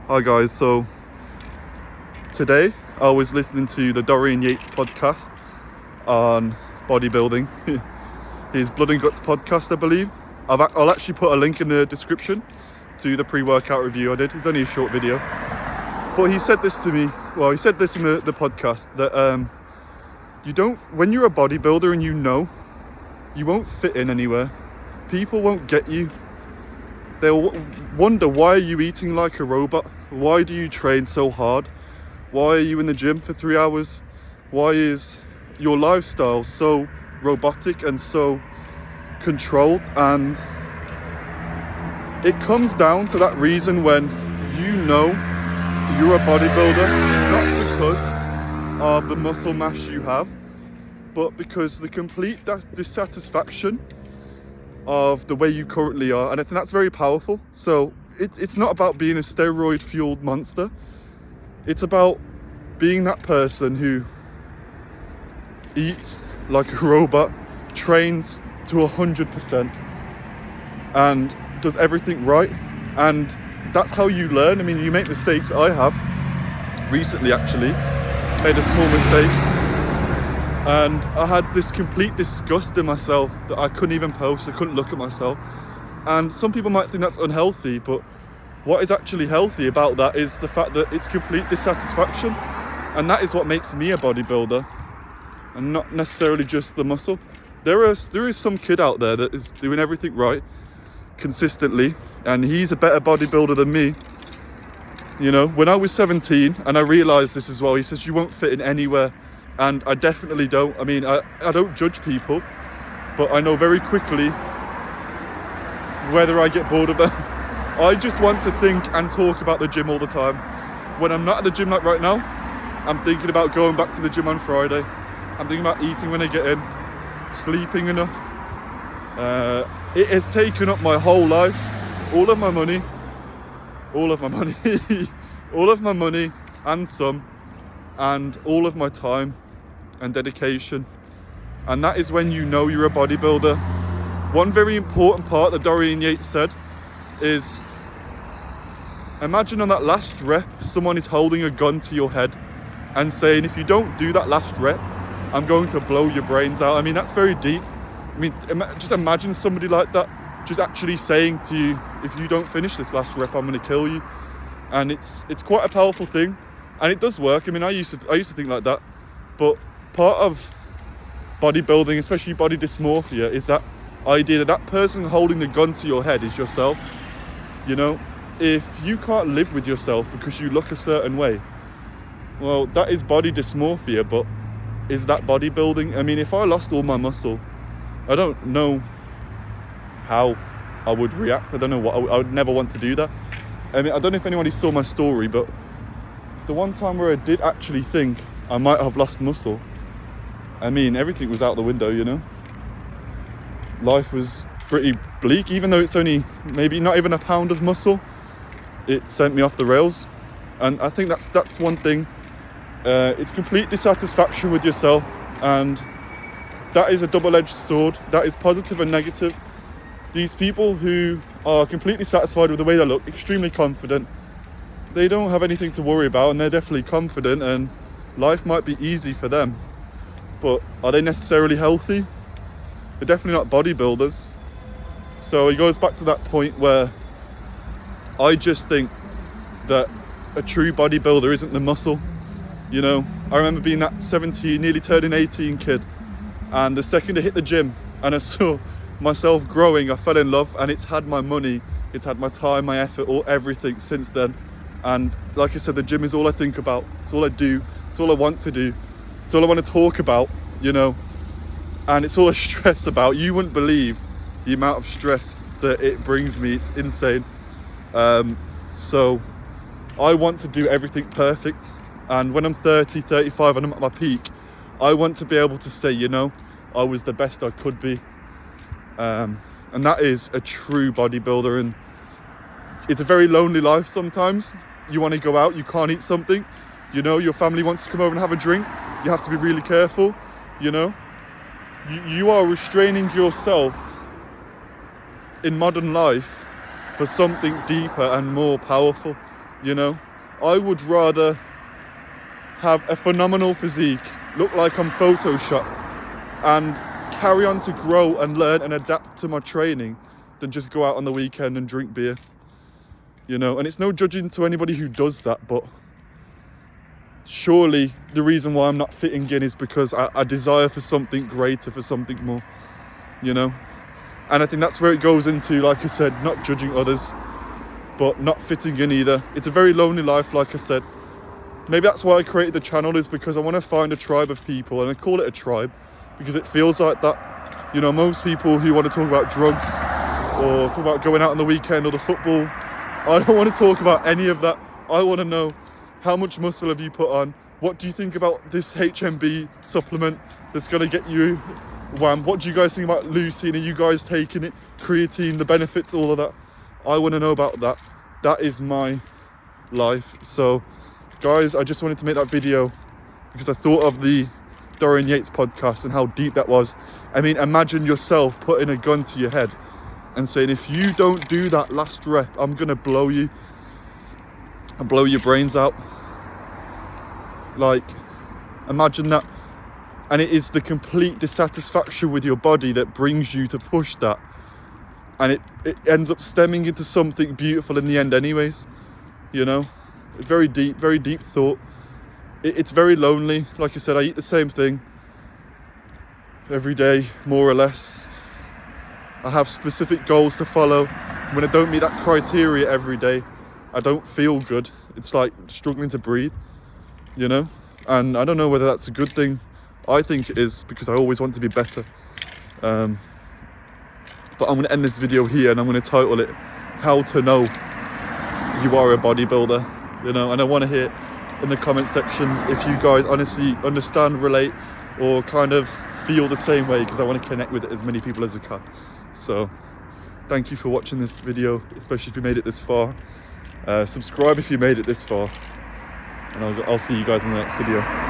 Hi guys, so today I was listening to the Dorian Yates podcast on bodybuilding. His Blood and Guts podcast, I believe. I'll actually put a link in the description to the pre-workout review I did. It's only a short video. But he said this to me, well, he said this in the podcast, that when you're a bodybuilder and you won't fit in anywhere. People won't get you. They'll wonder, why are you eating like a robot? Why do you train so hard? Why are you in the gym for 3 hours? Why is your lifestyle so robotic and so controlled? And it comes down to that reason when you know you're a bodybuilder, not because of the muscle mass you have, but because the complete dissatisfaction of the way you currently are. And I think that's very powerful. So it's not about being a steroid fueled monster. It's about being that person who eats like a robot, trains to 100%, and does everything right. And that's how you learn. I mean, you make mistakes. I have recently actually made a small mistake, and I had this complete disgust in myself that I couldn't even post. I couldn't look at myself. And some people might think that's unhealthy, but what is actually healthy about that is the fact that it's complete dissatisfaction. And that is what makes me a bodybuilder, and not necessarily just the muscle. There is some kid out there that is doing everything right consistently, and he's a better bodybuilder than me. You know, when I was 17 and I realized this as well, he says, you won't fit in anywhere. And I definitely don't. I mean, I don't judge people, but I know very quickly whether I get bored of them. I just want to think and talk about the gym all the time. When I'm not at the gym like right now, I'm thinking about going back to the gym on Friday. I'm thinking about eating when I get in, sleeping enough. It has taken up my whole life, all of my money and some, and all of my time and dedication. And that is when you know you're a bodybuilder. One very important part that Dorian Yates said is, imagine on that last rep, someone is holding a gun to your head and saying, if you don't do that last rep, I'm going to blow your brains out. I mean, that's very deep. I mean, just imagine somebody like that just actually saying to you, if you don't finish this last rep, I'm going to kill you. And it's quite a powerful thing, and it does work. I mean, I used to think like that, but part of bodybuilding, especially body dysmorphia, is that idea that that person holding the gun to your head is yourself. You know, if you can't live with yourself because you look a certain way, well, that is body dysmorphia. But is that bodybuilding? I mean, if I lost all my muscle, I don't know how I would react. I don't know what I would never want to do that. I mean, I don't know if anybody saw my story, but the one time where I did actually think I might have lost muscle, I mean, everything was out the window, you know. Life was pretty bleak. Even though it's only maybe not even a pound of muscle, it sent me off the rails. And I think that's one thing. It's complete dissatisfaction with yourself, and that is a double-edged sword. That is positive and negative. These people who are completely satisfied with the way they look, extremely confident, they don't have anything to worry about, and they're definitely confident, and life might be easy for them. But are they necessarily healthy? They're definitely not bodybuilders. So it goes back to that point where I just think that a true bodybuilder isn't the muscle. You know, I remember being that 17, nearly turning 18 kid, and the second I hit the gym and I saw myself growing, I fell in love, and it's had my money, it's had my time, my effort, everything since then. And like I said, the gym is all I think about. It's all I do. It's all I want to do. It's all I want to talk about, you know. And it's all I stress about. You wouldn't believe the amount of stress that it brings me. It's insane. So I want to do everything perfect. And when I'm 30, 35 and I'm at my peak, I want to be able to say, you know, I was the best I could be. And that is a true bodybuilder. And it's a very lonely life sometimes. You want to go out, you can't eat something. You know, your family wants to come over and have a drink. You have to be really careful, you know. You are restraining yourself in modern life for something deeper and more powerful. you know. I would rather have a phenomenal physique, look like I'm photoshopped, and carry on to grow and learn and adapt to my training than just go out on the weekend and drink beer, you know. And it's no judging to anybody who does that, but surely the reason why I'm not fitting in is because I desire for something greater, for something more, you know. And I think that's where it goes into, like I said, not judging others, but not fitting in either. It's a very lonely life, like I said. Maybe that's why I created the channel, is because I want to find a tribe of people, and I call it a tribe because it feels like that. You know, most people who want to talk about drugs or talk about going out on the weekend or the football, I don't want to talk about any of that. I want to know, how much muscle have you put on? What do you think about this HMB supplement that's going to get you wham? What do you guys think about leucine? Are you guys taking it? Creatine, the benefits, all of that. I want to know about that. That is my life. So guys, I just wanted to make that video because I thought of the Dorian Yates podcast and how deep that was. I mean, imagine yourself putting a gun to your head and saying, if you don't do that last rep, I'm gonna blow you and blow your brains out. Like, imagine that. And it is the complete dissatisfaction with your body that brings you to push that, and it ends up stemming into something beautiful in the end anyways, you know. Very deep thought. It's very lonely. Like I said, I eat the same thing every day, more or less. I have specific goals to follow. When I don't meet that criteria every day, I don't feel good. It's like struggling to breathe, you know. And I don't know whether that's a good thing. I think it is, because I always want to be better. But I'm going to end this video here, and I'm going to title it "How to Know You Are a Bodybuilder." You know, and I want to hear in the comment sections if you guys honestly understand, relate, or kind of feel the same way, because I want to connect with as many people as I can. So thank you for watching this video, especially if you made it this far. Subscribe if you made it this far, and I'll see you guys in the next video.